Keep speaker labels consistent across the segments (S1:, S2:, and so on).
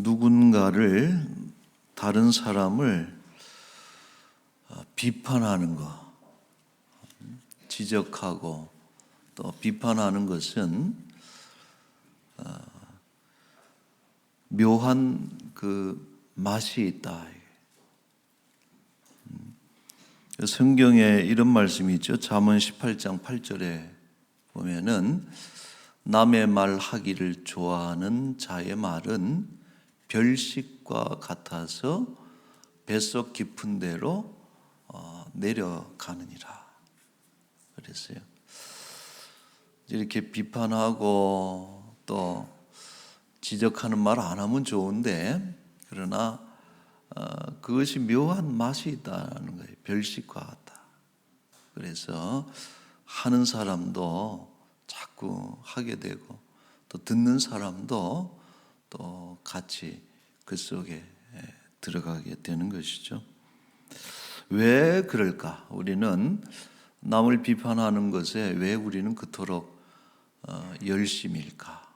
S1: 누군가를 다른 사람을 비판하는 것, 지적하고 또 비판하는 것은 묘한 그 맛이 있다. 성경에 이런 말씀이 있죠. 잠언 18장 8절에 보면은 남의 말 하기를 좋아하는 자의 말은 별식과 같아서 뱃속 깊은 데로 내려가느니라 그랬어요. 이렇게 비판하고 또 지적하는 말 안 하면 좋은데, 그러나 그것이 묘한 맛이 있다는 거예요. 별식과 같다. 그래서 하는 사람도 자꾸 하게 되고 또 듣는 사람도 또 같이 그 속에 들어가게 되는 것이죠. 왜 그럴까? 우리는 남을 비판하는 것에 왜 우리는 그토록 열심일까?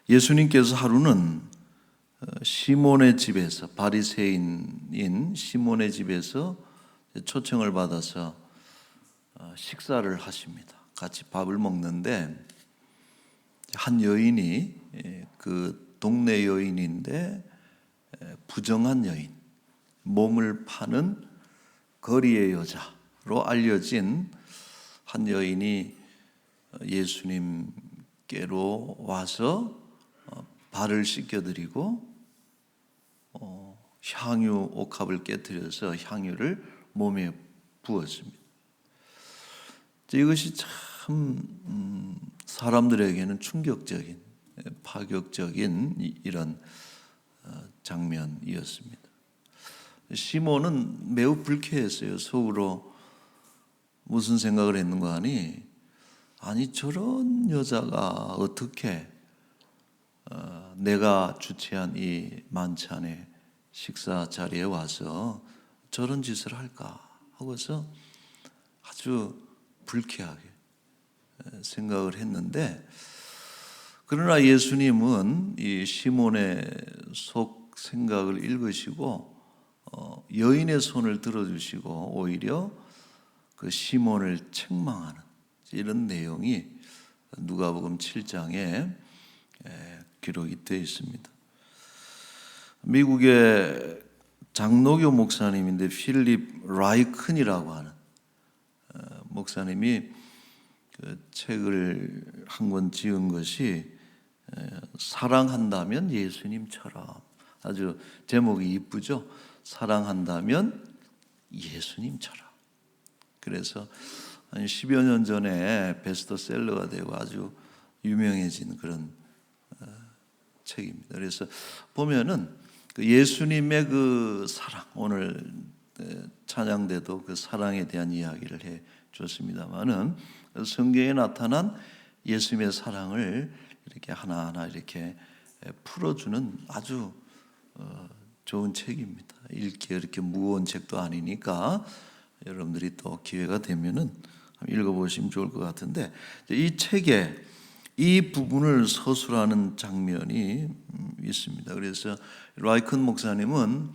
S1: 예수님께서 하루는 시몬의 집에서, 바리새인인 시몬의 집에서 초청을 받아서 식사를 하십니다. 같이 밥을 먹는데 한 여인이, 그 동네 여인인데 부정한 여인, 몸을 파는 거리의 여자로 알려진 한 여인이 예수님께로 와서 발을 씻겨드리고 향유 옥합을 깨뜨려서 향유를 몸에 부었습니다. 이것이 참 사람들에게는 충격적인, 파격적인 이런 장면이었습니다. 시몬은 매우 불쾌했어요. 속으로 무슨 생각을 했는가 하니, 아니 저런 여자가 어떻게 내가 주최한 이 만찬의 식사 자리에 와서 저런 짓을 할까 하고서 아주 불쾌하게 생각을 했는데, 그러나 예수님은 이 시몬의 속 생각을 읽으시고 여인의 손을 들어주시고 오히려 그 시몬을 책망하는 이런 내용이 누가복음 7장에 기록이 되어 있습니다. 미국의 장로교 목사님인데 필립 라이큰이라고 하는 목사님이 그 책을 한 권 지은 것이 사랑한다면 예수님처럼, 아주 제목이 이쁘죠. 사랑한다면 예수님처럼. 그래서 한 10여 년 전에 베스트셀러가 되고 아주 유명해진 그런 책입니다. 그래서 보면은 그 예수님의 그 사랑, 오늘 찬양대도 그 사랑에 대한 이야기를 해 줬습니다만은 성경에 나타난 예수님의 사랑을 이렇게 하나하나 이렇게 풀어주는 아주 좋은 책입니다. 읽기 이렇게 무거운 책도 아니니까 여러분들이 또 기회가 되면은 읽어보시면 좋을 것 같은데, 이 책에 이 부분을 서술하는 장면이 있습니다. 그래서 라이큰 목사님은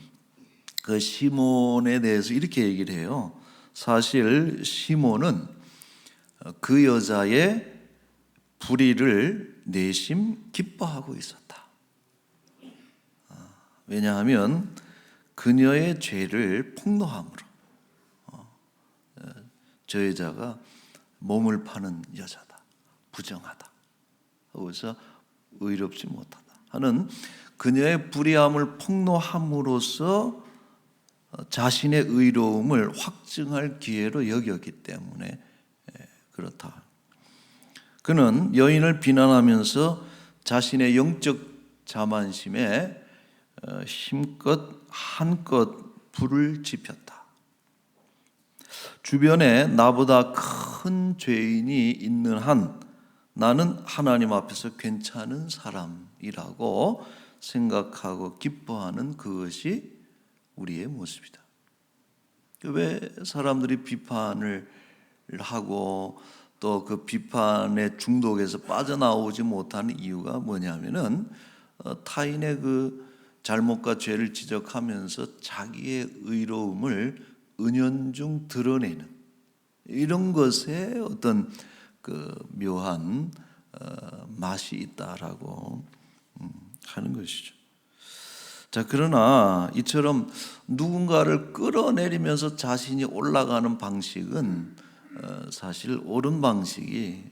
S1: 그 시몬에 대해서 이렇게 얘기를 해요. 사실 시몬은 그 여자의 불의를 내심 기뻐하고 있었다. 왜냐하면 그녀의 죄를 폭로함으로 저 여자가 몸을 파는 여자다, 부정하다, 그래서 의롭지 못하다 하는 그녀의 불의함을 폭로함으로써 자신의 의로움을 확증할 기회로 여겼기 때문에 그렇다. 그는 여인을 비난하면서 자신의 영적 자만심에 힘껏 한껏 불을 지폈다. 주변에 나보다 큰 죄인이 있는 한 나는 하나님 앞에서 괜찮은 사람이라고 생각하고 기뻐하는 그것이 우리의 모습이다. 왜 사람들이 비판을 하고 또 그 비판의 중독에서 빠져나오지 못하는 이유가 뭐냐면은 타인의 그 잘못과 죄를 지적하면서 자기의 의로움을 은연중 드러내는 이런 것에 어떤 그 묘한 맛이 있다라고 하는 것이죠. 자, 그러나 이처럼 누군가를 끌어내리면서 자신이 올라가는 방식은 사실 옳은 방식이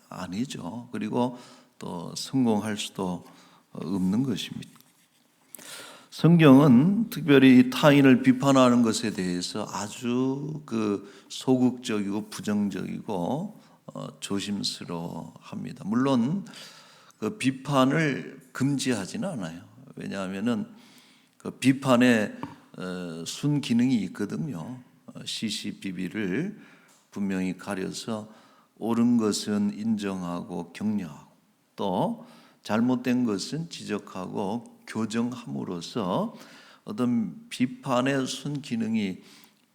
S1: 아니죠. 그리고 또 성공할 수도 없는 것입니다. 성경은 특별히 타인을 비판하는 것에 대해서 아주 그 소극적이고 부정적이고 조심스러워합니다. 물론 그 비판을 금지하지는 않아요. 왜냐하면은 그 비판에 순기능이 있거든요. 시시비비를 분명히 가려서 옳은 것은 인정하고 격려하고 또 잘못된 것은 지적하고 교정함으로써 어떤 비판의 순기능이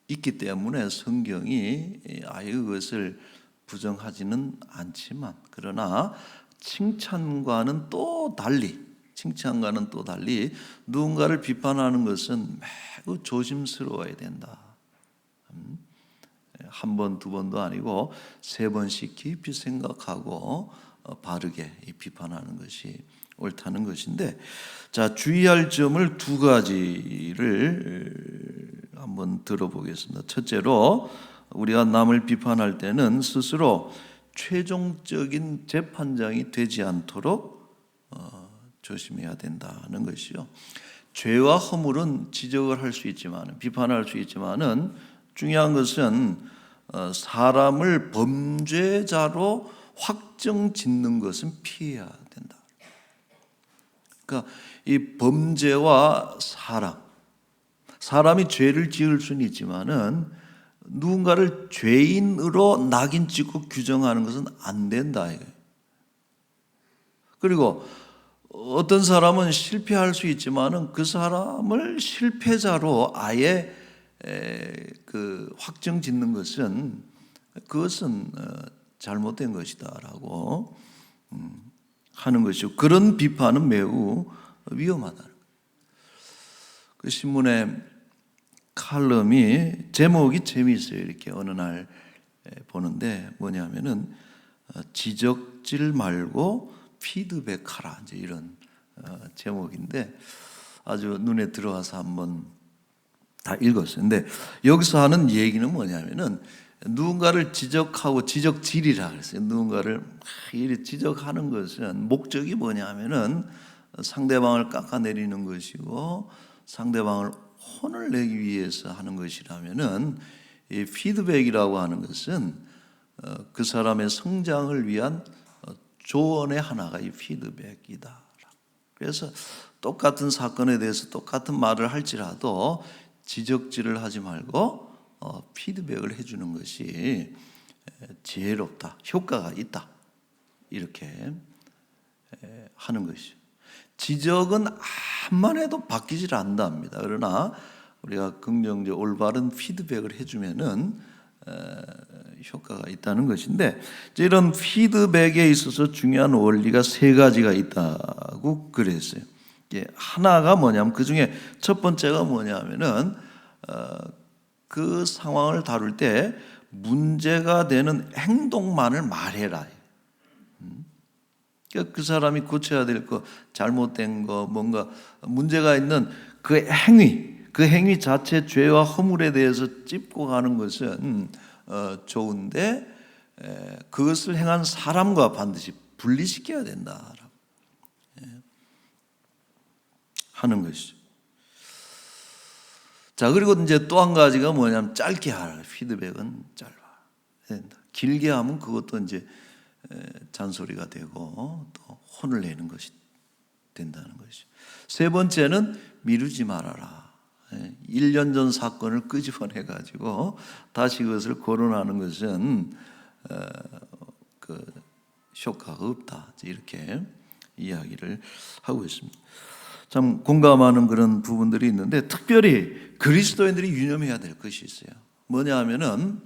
S1: 있기 때문에 성경이 아예 그것을 부정하지는 않지만, 그러나 칭찬과는 또 달리 누군가를 비판하는 것은 매우 조심스러워야 된다. 한 번, 두 번도 아니고 세 번씩 깊이 생각하고 바르게 비판하는 것이 옳다는 것인데, 자, 주의할 점을 두 가지를 한번 들어보겠습니다. 첫째로, 우리가 남을 비판할 때는 스스로 최종적인 재판장이 되지 않도록 조심해야 된다는 것이요. 죄와 허물은 지적을 할 수 있지만, 비판할 수 있지만은 중요한 것은 사람을 범죄자로 확정짓는 것은 피해야 된다. 그러니까 이 범죄와 사람이 죄를 지을 수는 있지만은 누군가를 죄인으로 낙인 찍고 규정하는 것은 안 된다. 그리고 어떤 사람은 실패할 수 있지만은 그 사람을 실패자로 아예 그 확정 짓는 것은 그것은 잘못된 것이다라고 하는 것이고, 그런 비판은 매우 위험하다. 그 신문의 칼럼이 제목이 재미있어요. 이렇게 어느 날 보는데 뭐냐면은 지적질 말고 피드백하라, 이제 이런 제목인데 아주 눈에 들어와서 한번 다 읽었어요. 근데 여기서 하는 얘기는 뭐냐면은 누군가를 지적하고 지적질이라 그랬어요. 누군가를 이렇게 지적하는 것은 목적이 뭐냐면은 상대방을 깎아내리는 것이고 상대방을 혼을 내기 위해서 하는 것이라면은 이 피드백이라고 하는 것은 그 사람의 성장을 위한 조언의 하나가 이 피드백이다. 그래서 똑같은 사건에 대해서 똑같은 말을 할지라도 지적질을 하지 말고 피드백을 해주는 것이 지혜롭다, 효과가 있다, 이렇게 하는 것이죠. 지적은 암만 해도 바뀌질 않답니다. 그러나 우리가 긍정적 올바른 피드백을 해주면은 효과가 있다는 것인데, 이런 피드백에 있어서 중요한 원리가 세 가지가 있다고 그랬어요. 하나가 뭐냐면, 그 중에 첫 번째가 뭐냐면은 그 상황을 다룰 때 문제가 되는 행동만을 말해라. 그러니까 그 사람이 고쳐야 될 거, 잘못된 거, 뭔가 문제가 있는 그 행위 자체 죄와 허물에 대해서 짚고 가는 것은 좋은데 그것을 행한 사람과 반드시 분리시켜야 된다라고 하는 것이죠. 자, 그리고 이제 또 한 가지가 뭐냐면 짧게 하라. 피드백은 짧아 된다. 길게 하면 그것도 이제 잔소리가 되고 또 혼을 내는 것이 된다는 것이죠. 세 번째는 미루지 말아라. 1년 전 사건을 끄집어내 가지고 다시 그것을 거론하는 것은 그 효과가 없다. 이렇게 이야기를 하고 있습니다. 참 공감하는 그런 부분들이 있는데, 특별히 그리스도인들이 유념해야 될 것이 있어요. 뭐냐 하면은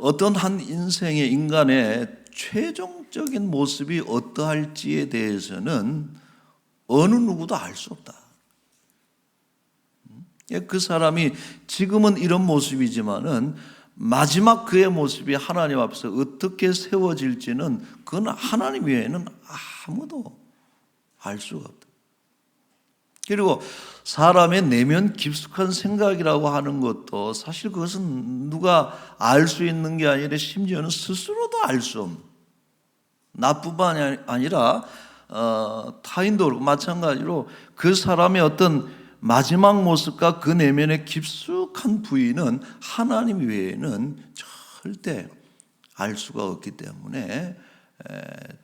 S1: 어떤 한 인간의 최종적인 모습이 어떠할지에 대해서는 어느 누구도 알 수 없다. 그 사람이 지금은 이런 모습이지만은 마지막 그의 모습이 하나님 앞에서 어떻게 세워질지는 그건 하나님 외에는 아무도 알 수가 없다. 그리고 사람의 내면 깊숙한 생각이라고 하는 것도 사실 그것은 누가 알 수 있는 게 아니라 심지어는 스스로도 알 수 없는, 나뿐만 아니라 타인도 그렇고 마찬가지로 그 사람의 어떤 마지막 모습과 그 내면의 깊숙한 부위는 하나님 외에는 절대 알 수가 없기 때문에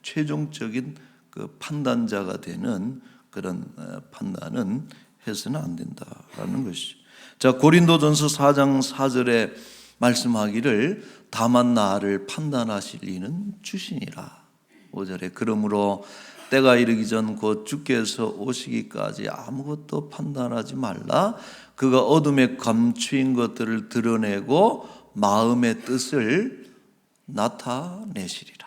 S1: 최종적인 그 판단자가 되는 그런 판단은 해서는 안 된다라는 것이죠. 자, 고린도전서 4장 4절에 말씀하기를 다만 나를 판단하실 이는 주시니라. 5절에 그러므로 때가 이르기 전 곧 주께서 오시기까지 아무것도 판단하지 말라. 그가 어둠에 감추인 것들을 드러내고 마음의 뜻을 나타내시리라.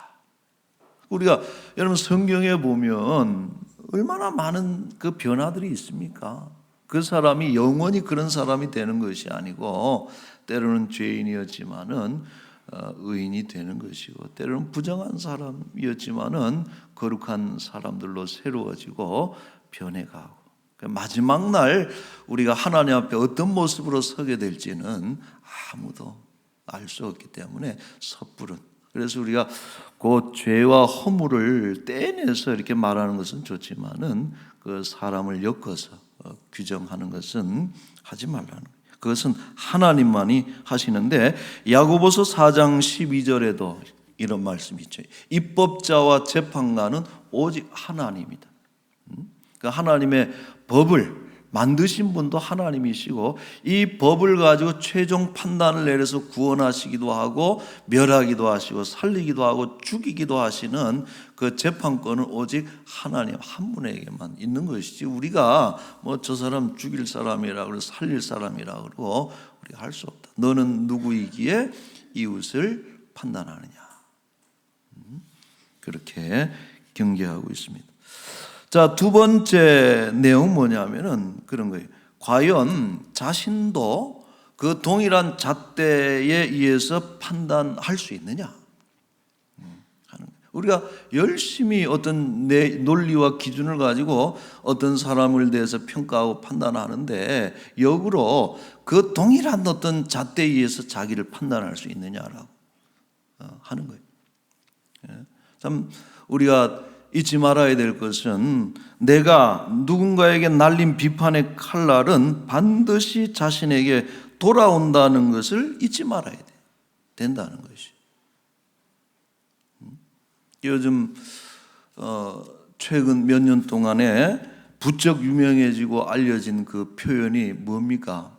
S1: 우리가 여러분 성경에 보면 얼마나 많은 그 변화들이 있습니까? 그 사람이 영원히 그런 사람이 되는 것이 아니고 때로는 죄인이었지만은 의인이 되는 것이고 때로는 부정한 사람이었지만은 거룩한 사람들로 새로워지고 변해가고 마지막 날 우리가 하나님 앞에 어떤 모습으로 서게 될지는 아무도 알 수 없기 때문에 섣부른, 그래서 우리가 그 죄와 허물을 떼내서 이렇게 말하는 것은 좋지만은 그 사람을 엮어서 규정하는 것은 하지 말라는 거예요. 그것은 하나님만이 하시는데 야고보서 4장 12절에도 이런 말씀이 있죠. 입법자와 재판관은 오직 하나님이다. 그 하나님의 법을 만드신 분도 하나님이시고 이 법을 가지고 최종 판단을 내려서 구원하시기도 하고 멸하기도 하시고 살리기도 하고 죽이기도 하시는 그 재판권은 오직 하나님 한 분에게만 있는 것이지 우리가 뭐 저 사람 죽일 사람이라 그러고 살릴 사람이라 그러고 우리가 할 수 없다. 너는 누구이기에 이웃을 판단하느냐. 그렇게 경계하고 있습니다. 자, 두 번째 내용 뭐냐면은 그런 거예요. 과연 자신도 그 동일한 잣대에 의해서 판단할 수 있느냐 하는 거예요. 우리가 열심히 어떤 내 논리와 기준을 가지고 어떤 사람을 대해서 평가하고 판단하는데 역으로 그 동일한 어떤 잣대에 의해서 자기를 판단할 수 있느냐라고 하는 거예요. 참 우리가 잊지 말아야 될 것은 내가 누군가에게 날린 비판의 칼날은 반드시 자신에게 돌아온다는 것을 잊지 말아야 된다는 것이. 요즘 최근 몇 년 동안에 부쩍 유명해지고 알려진 그 표현이 뭡니까?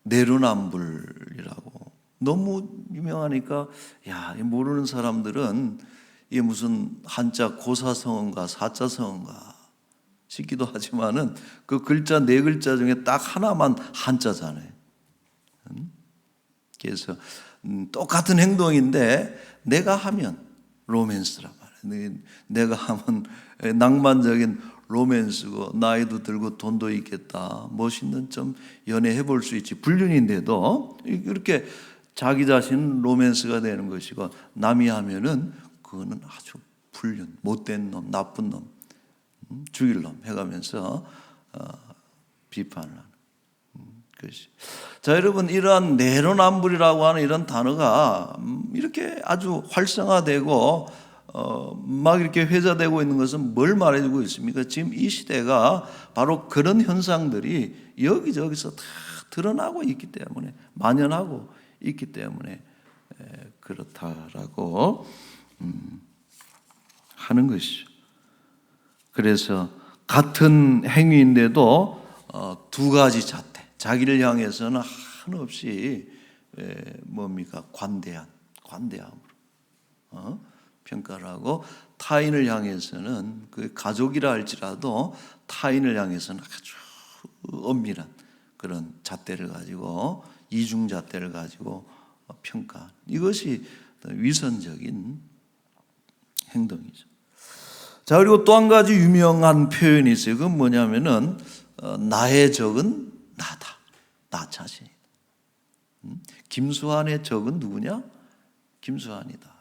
S1: 내로남불이라고. 너무 유명하니까 야, 모르는 사람들은 이게 무슨 한자 고사성어인가 사자성어인가 싶기도 하지만은 그 글자 네 글자 중에 딱 하나만 한자잖아요. 그래서 똑같은 행동인데 내가 하면 로맨스란 말이에요. 내가 하면 낭만적인 로맨스고 나이도 들고 돈도 있겠다. 멋있는 좀 연애해 볼 수 있지. 불륜인데도 이렇게 자기 자신은 로맨스가 되는 것이고 남이 하면은 그거는 아주 불륜, 못된 놈, 나쁜 놈, 죽일 놈 해가면서 비판을 하는 것이. 자, 여러분 이러한 내로남불이라고 하는 이런 단어가 이렇게 아주 활성화되고 막 이렇게 회자되고 있는 것은 뭘 말해주고 있습니까? 지금 이 시대가 바로 그런 현상들이 여기저기서 다 드러나고 있기 때문에 만연하고 있기 때문에 그렇다라고 하는 것이죠. 그래서 같은 행위인데도 두 가지 잣대, 자기를 향해서는 한없이 뭡니까? 관대함으로 평가를 하고 타인을 향해서는 그 가족이라 할지라도 타인을 향해서는 아주 엄밀한 그런 잣대를 가지고 이중 잣대를 가지고 평가. 이것이 위선적인 행동이죠. 자, 그리고 또 한 가지 유명한 표현이 있어요. 그건 뭐냐면은 나의 적은 나다. 나 자신이다. 김수환의 적은 누구냐? 김수환이다.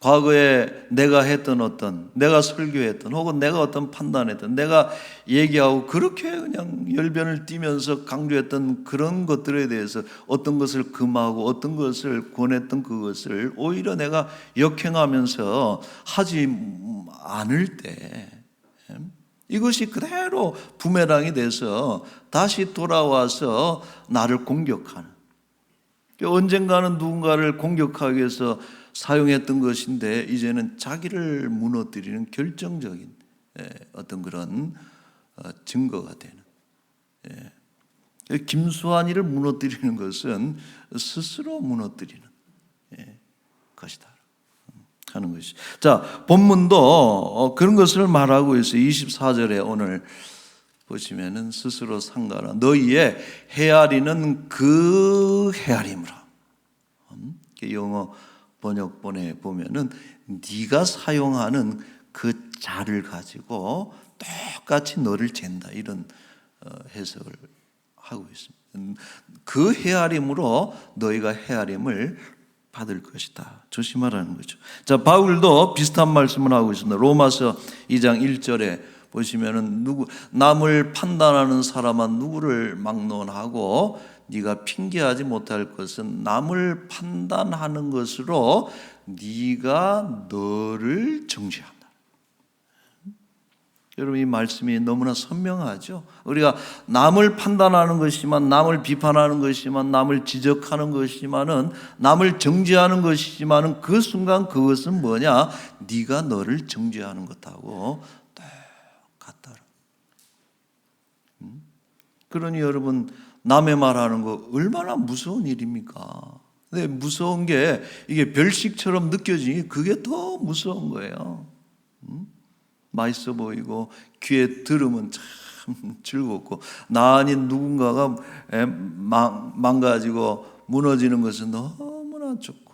S1: 과거에 내가 했던 내가 설교했던 혹은 내가 어떤 판단했던 내가 얘기하고 그렇게 그냥 열변을 띠면서 강조했던 그런 것들에 대해서 어떤 것을 금하고 어떤 것을 권했던 그것을 오히려 내가 역행하면서 하지 않을 때 이것이 그대로 부메랑이 돼서 다시 돌아와서 나를 공격하는, 언젠가는 누군가를 공격하기 위해서 사용했던 것인데 이제는 자기를 무너뜨리는 결정적인 어떤 그런 증거가 되는, 김수환이를 무너뜨리는 것은 스스로 무너뜨리는 것이다 하는 것이. 자, 본문도 그런 것을 말하고 있어요. 24절에 오늘 보시면은 스스로 상가라 너희의 헤아리는 그 헤아림으로. 영어 번역본에 보면은 네가 사용하는 그 자를 가지고 똑같이 너를 잰다, 이런 해석을 하고 있습니다. 그 헤아림으로 너희가 헤아림을 받을 것이다. 조심하라는 거죠. 자, 바울도 비슷한 말씀을 하고 있습니다. 로마서 2장 1절에 보시면은 남을 판단하는 사람은 누구를 막론하고 네가 핑계하지 못할 것은 남을 판단하는 것으로 네가 너를 정죄한다. 여러분, 이 말씀이 너무나 선명하죠. 우리가 남을 판단하는 것이지만, 남을 비판하는 것이지만, 남을 지적하는 것이지만은, 남을 정죄하는 것이지만은 그 순간 그것은 뭐냐? 네가 너를 정죄하는 것하고 똑같다. 그러니 여러분, 남의 말하는 거 얼마나 무서운 일입니까? 근데 무서운 게 이게 별식처럼 느껴지니 그게 더 무서운 거예요. 맛있어 보이고 귀에 들으면 참 즐겁고, 나 아닌 누군가가 망가지고 무너지는 것은 너무나 좋고,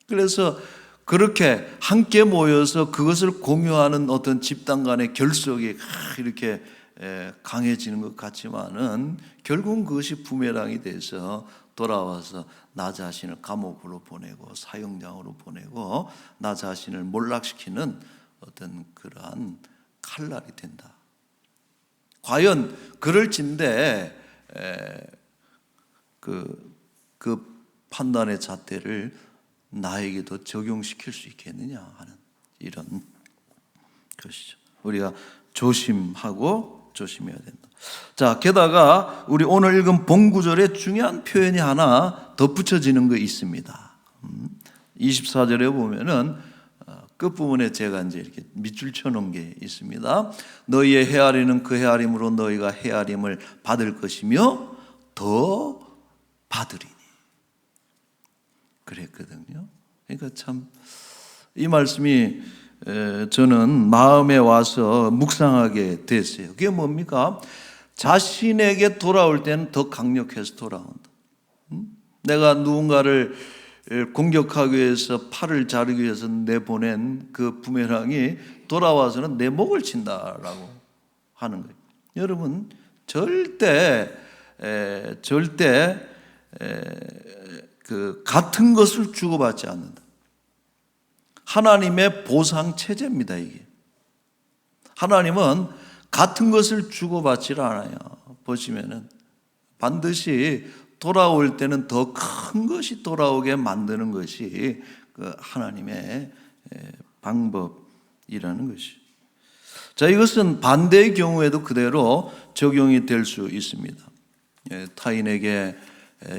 S1: 그래서 그렇게 함께 모여서 그것을 공유하는 어떤 집단 간의 결속이 이렇게 강해지는 것 같지만은 결국은 그것이 부메랑이 돼서 돌아와서 나 자신을 감옥으로 보내고 사형장으로 보내고 나 자신을 몰락시키는 어떤 그러한 칼날이 된다. 과연 그럴진데 그 판단의 잣대를 나에게도 적용시킬 수 있겠느냐 하는 이런 것이죠. 우리가 조심해야 된다. 자, 게다가 우리 오늘 읽은 본구절에 중요한 표현이 하나 덧붙여지는 거 있습니다. 24절에 보면은 끝부분에 제가 이제 이렇게 밑줄 쳐놓은 게 있습니다. 너희의 헤아리는 그 헤아림으로 너희가 헤아림을 받을 것이며 더 받으리니. 그랬거든요. 그러니까 참 이 말씀이 저는 마음에 와서 묵상하게 됐어요. 그게 뭡니까? 자신에게 돌아올 때는 더 강력해서 돌아온다. 내가 누군가를 공격하기 위해서 팔을 자르기 위해서 내보낸 그 부메랑이 돌아와서는 내 목을 친다라고 하는 거예요. 여러분, 절대 그 같은 것을 주고받지 않는다. 하나님의 보상 체제입니다, 이게. 하나님은 같은 것을 주고받지 않아요. 보시면은 반드시 돌아올 때는 더 큰 것이 돌아오게 만드는 것이 그 하나님의 방법이라는 것이. 자, 이것은 반대의 경우에도 그대로 적용이 될 수 있습니다. 타인에게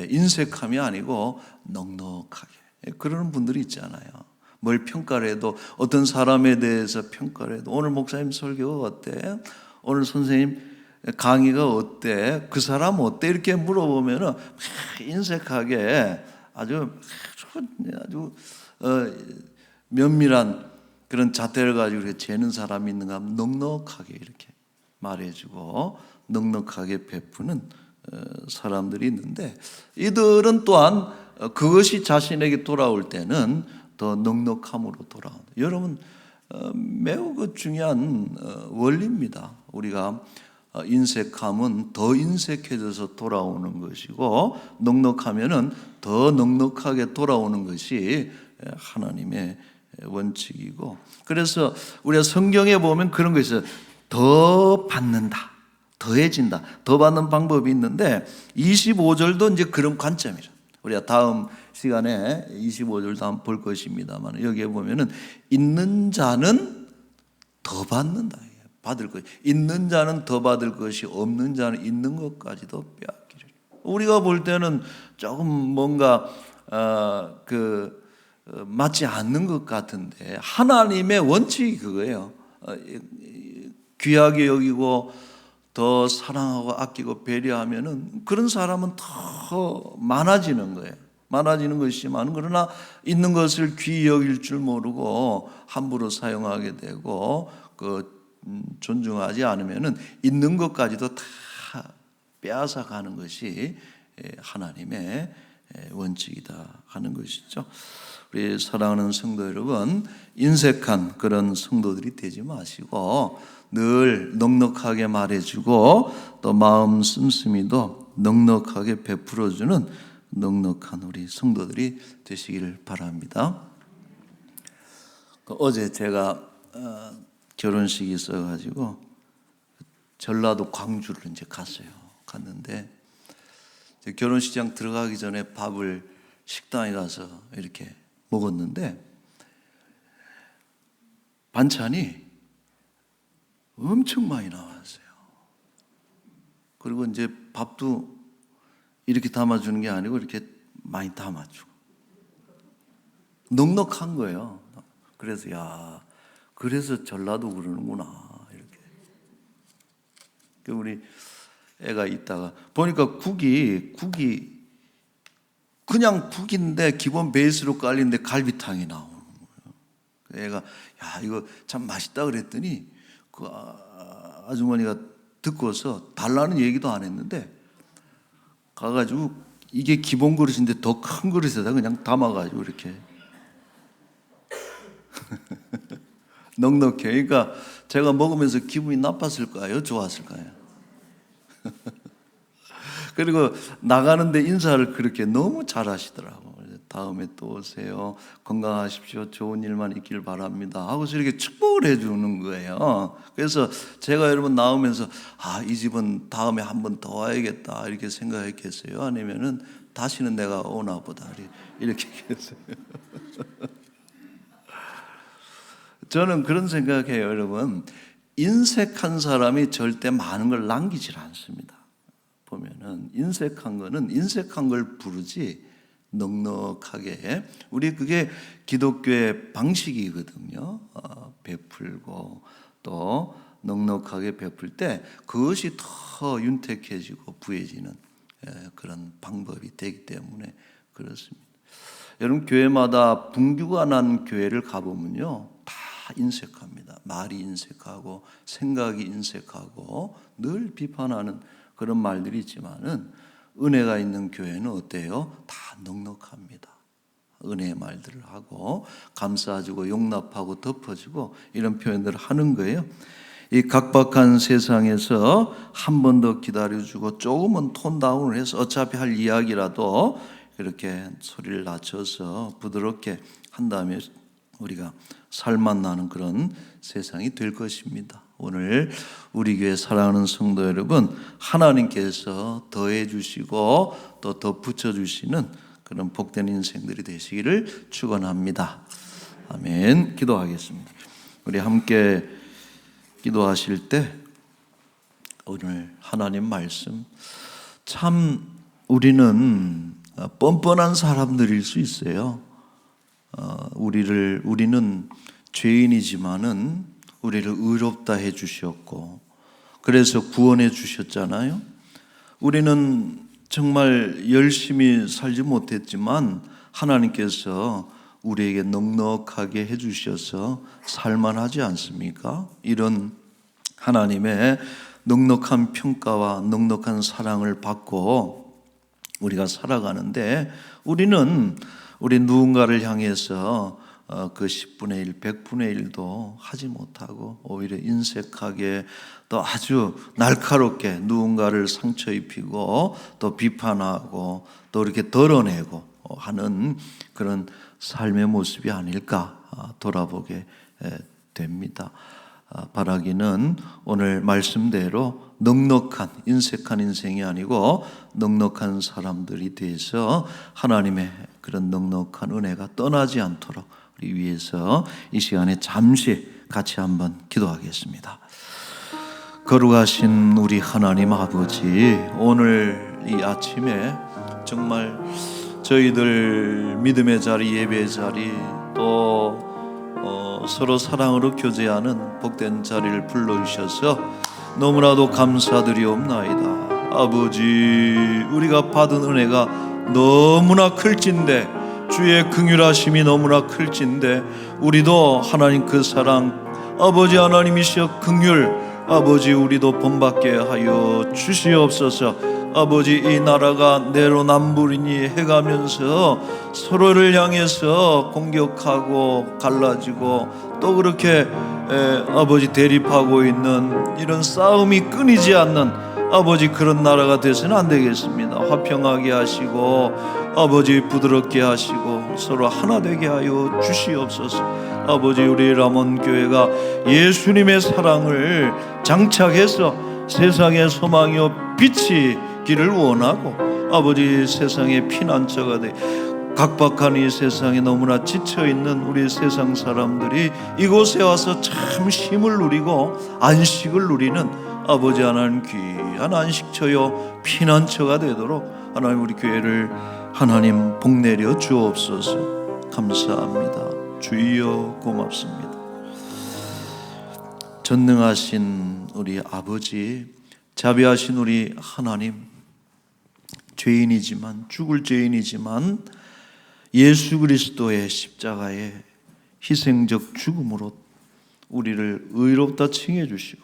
S1: 인색함이 아니고 넉넉하게 그러는 분들이 있잖아요. 뭘 평가를 해도, 어떤 사람에 대해서 평가를 해도, 오늘 목사님 설교가 어때? 오늘 선생님 강의가 어때? 그 사람 어때? 이렇게 물어보면은 인색하게 아주 면밀한 그런 잣대를 가지고 이렇게 재는 사람이 있는가 하면 넉넉하게 이렇게 말해주고 넉넉하게 베푸는 사람들이 있는데, 이들은 또한 그것이 자신에게 돌아올 때는 더 넉넉함으로 돌아온다. 여러분 매우 중요한 원리입니다. 우리가 인색함은 더 인색해져서 돌아오는 것이고 넉넉하면은 더 넉넉하게 돌아오는 것이 하나님의 원칙이고, 그래서 우리가 성경에 보면 그런 거 있어요. 더 받는다, 더해진다, 더 받는 방법이 있는데 25절도 이제 그런 관점이죠. 우리가 다음 시간에 25절도 한번 볼 것입니다만, 여기에 보면은 있는 자는 더 받는다, 받을 것. 있는 자는 더 받을 것이, 없는 자는 있는 것까지도 빼앗기리라. 우리가 볼 때는 조금 뭔가 맞지 않는 것 같은데 하나님의 원칙이 그거예요. 귀하게 여기고 더 사랑하고 아끼고 배려하면은 그런 사람은 더 많아지는 거예요. 많아지는 것이지만, 그러나 있는 것을 귀히 여길 줄 모르고 함부로 사용하게 되고 존중하지 않으면은 있는 것까지도 다 빼앗아 가는 것이 하나님의 원칙이다 하는 것이죠. 우리 사랑하는 성도 여러분, 인색한 그런 성도들이 되지 마시고 늘 넉넉하게 말해주고 또 마음 씀씀이도 넉넉하게 베풀어주는 넉넉한 우리 성도들이 되시기를 바랍니다. 어제 제가 결혼식이 있어가지고 전라도 광주를 이제 갔는데, 결혼식장 들어가기 전에 밥을 식당에 가서 이렇게 먹었는데 반찬이 엄청 많이 나왔어요. 그리고 이제 밥도 이렇게 담아주는 게 아니고 이렇게 많이 담아주고 넉넉한 거예요. 그래서 그래서 전라도 그러는구나 이렇게. 우리 애가 있다가 보니까 국이 그냥 국인데 기본 베이스로 깔린데 갈비탕이 나오는 거예요. 애가 이거 참 맛있다 그랬더니 그 아주머니가 듣고서 달라는 얘기도 안 했는데 가가지고 이게 기본 그릇인데 더 큰 그릇에다 그냥 담아가지고 이렇게 넉넉해. 그러니까 제가 먹으면서 기분이 나빴을까요? 좋았을까요? 그리고 나가는데 인사를 그렇게 너무 잘하시더라고. 다음에 또 오세요. 건강하십시오. 좋은 일만 있길 바랍니다. 하고서 이렇게 축복을 해주는 거예요. 그래서 제가 여러분 나오면서 이 집은 다음에 한 번 더 와야겠다 이렇게 생각했겠어요? 아니면은 다시는 내가 오나 보다 이렇게 했어요. 저는 그런 생각해요, 여러분. 인색한 사람이 절대 많은 걸 남기질 않습니다. 보면은 인색한 거는 인색한 걸 부르지 넉넉하게, 우리 그게 기독교의 방식이거든요. 베풀고 또 넉넉하게 베풀 때 그것이 더 윤택해지고 부해지는 그런 방법이 되기 때문에 그렇습니다. 여러분, 교회마다 분규가 난 교회를 가보면요 다 인색합니다. 말이 인색하고 생각이 인색하고 늘 비판하는 그런 말들이 있지만은 은혜가 있는 교회는 어때요? 다 넉넉합니다. 은혜의 말들을 하고 감싸주고 용납하고 덮어주고 이런 표현들을 하는 거예요. 이 각박한 세상에서 한 번 더 기다려주고 조금은 톤 다운을 해서 어차피 할 이야기라도 이렇게 소리를 낮춰서 부드럽게 한다면 우리가 살맛나는 그런 세상이 될 것입니다. 오늘 우리 교회 사랑하는 성도 여러분, 하나님께서 더해 주시고 또 덧붙여 주시는 그런 복된 인생들이 되시기를 축원합니다. 아멘. 기도하겠습니다. 우리 함께 기도하실 때 오늘 하나님 말씀, 참 우리는 뻔뻔한 사람들일 수 있어요. 우리는 죄인이지만은 우리를 의롭다 해 주셨고 그래서 구원해 주셨잖아요. 우리는 정말 열심히 살지 못했지만 하나님께서 우리에게 넉넉하게 해 주셔서 살만하지 않습니까? 이런 하나님의 넉넉한 평가와 넉넉한 사랑을 받고 우리가 살아가는데 우리는 우리 누군가를 향해서 그 10분의 1, 100분의 1도 하지 못하고 오히려 인색하게 또 아주 날카롭게 누군가를 상처 입히고 또 비판하고 또 이렇게 덜어내고 하는 그런 삶의 모습이 아닐까 돌아보게 됩니다. 바라기는 오늘 말씀대로 넉넉한 인색한 인생이 아니고 넉넉한 사람들이 돼서 하나님의 그런 넉넉한 은혜가 떠나지 않도록 우리 위해서 이 시간에 잠시 같이 한번 기도하겠습니다. 거룩하신 우리 하나님 아버지, 오늘 이 아침에 정말 저희들 믿음의 자리, 예배의 자리, 또 서로 사랑으로 교제하는 복된 자리를 불러주셔서 너무나도 감사드리옵나이다. 아버지, 우리가 받은 은혜가 너무나 클진데, 주의 긍휼하심이 너무나 클진데, 우리도 하나님 그 사랑, 아버지 하나님이시여 긍휼, 아버지 우리도 본받게 하여 주시옵소서. 아버지, 이 나라가 내로남불이니 해가면서 서로를 향해서 공격하고 갈라지고 또 그렇게 아버지 대립하고 있는 이런 싸움이 끊이지 않는 아버지 그런 나라가 되서는 안 되겠습니다. 화평하게 하시고 아버지 부드럽게 하시고 서로 하나 되게 하여 주시옵소서. 아버지, 우리 람원교회가 예수님의 사랑을 장착해서 세상의 소망이요 빛이 기를 원하고 아버지 세상의 피난처가 돼 각박한 이 세상에 너무나 지쳐있는 우리 세상 사람들이 이곳에 와서 참 쉼을 누리고 안식을 누리는 아버지 하나님 귀한 안식처요 피난처가 되도록 하나님 우리 교회를 하나님 복내려 주옵소서. 감사합니다. 주여 고맙습니다. 전능하신 우리 아버지, 자비하신 우리 하나님, 죄인이지만 죽을 죄인이지만 예수 그리스도의 십자가의 희생적 죽음으로 우리를 의롭다 칭해 주시고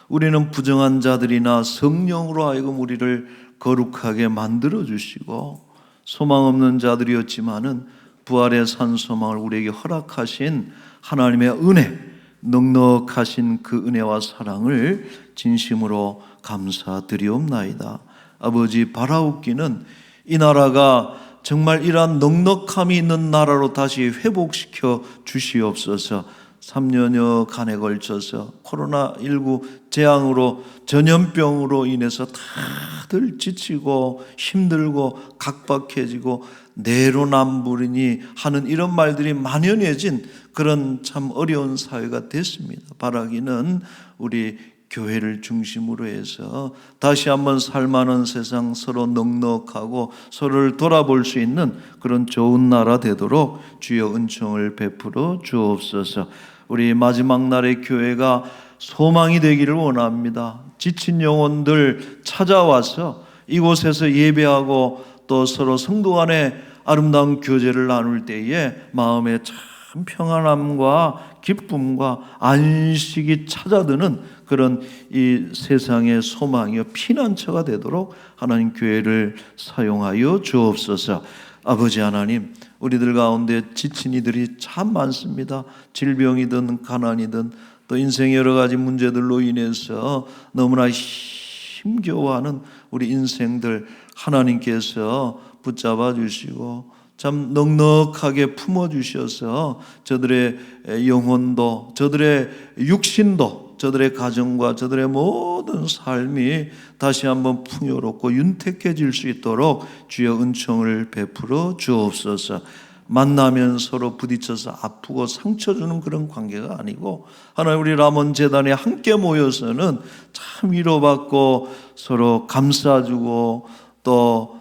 S1: 우리는 부정한 자들이나 성령으로 하여금 우리를 거룩하게 만들어 주시고 소망 없는 자들이었지만은 부활의 산 소망을 우리에게 허락하신 하나님의 은혜, 넉넉하신 그 은혜와 사랑을 진심으로 감사드리옵나이다. 아버지, 바라옵기는 이 나라가 정말 이러한 넉넉함이 있는 나라로 다시 회복시켜 주시옵소서. 3년여간에 걸쳐서 코로나19 재앙으로 전염병으로 인해서 다들 지치고 힘들고 각박해지고 내로남불이니 하는 이런 말들이 만연해진 그런 참 어려운 사회가 됐습니다. 바라기는 우리 교회를 중심으로 해서 다시 한번 살만한 세상, 서로 넉넉하고 서로를 돌아볼 수 있는 그런 좋은 나라 되도록 주여 은총을 베풀어 주옵소서. 우리 마지막 날의 교회가 소망이 되기를 원합니다. 지친 영혼들 찾아와서 이곳에서 예배하고 또 서로 성도 간에 아름다운 교제를 나눌 때에 마음에 참 평안함과 기쁨과 안식이 찾아드는 그런 이 세상의 소망이요 피난처가 되도록 하나님 교회를 사용하여 주옵소서. 아버지 하나님, 우리들 가운데 지친 이들이 참 많습니다. 질병이든 가난이든 또 인생의 여러 가지 문제들로 인해서 너무나 힘겨워하는 우리 인생들 하나님께서 붙잡아 주시고 참 넉넉하게 품어주셔서 저들의 영혼도 저들의 육신도 저들의 가정과 저들의 모든 삶이 다시 한번 풍요롭고 윤택해질 수 있도록 주여 은총을 베풀어 주옵소서. 만나면 서로 부딪혀서 아프고 상처 주는 그런 관계가 아니고 하나님 우리 람원 재단에 함께 모여서는 참 위로받고 서로 감싸주고 또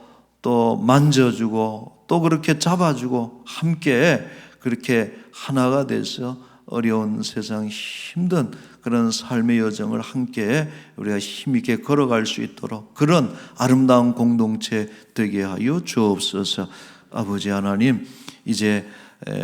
S1: 만져주고 또 그렇게 잡아주고 함께 그렇게 하나가 돼서 어려운 세상 힘든 그런 삶의 여정을 함께 우리가 힘있게 걸어갈 수 있도록 그런 아름다운 공동체 되게 하여 주옵소서. 아버지 하나님, 이제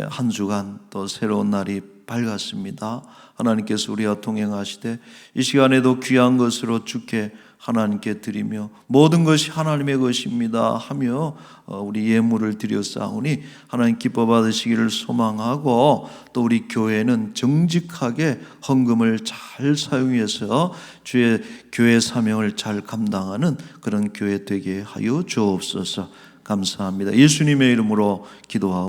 S1: 한 주간 또 새로운 날이 밝았습니다. 하나님께서 우리와 동행하시되 이 시간에도 귀한 것으로 주께 하나님께 드리며 모든 것이 하나님의 것입니다 하며 우리 예물을 드렸사오니 하나님 기뻐 받으시기를 소망하고, 또 우리 교회는 정직하게 헌금을 잘 사용해서 주의 교회 사명을 잘 감당하는 그런 교회 되게 하여 주옵소서. 감사합니다. 예수님의 이름으로 기도하고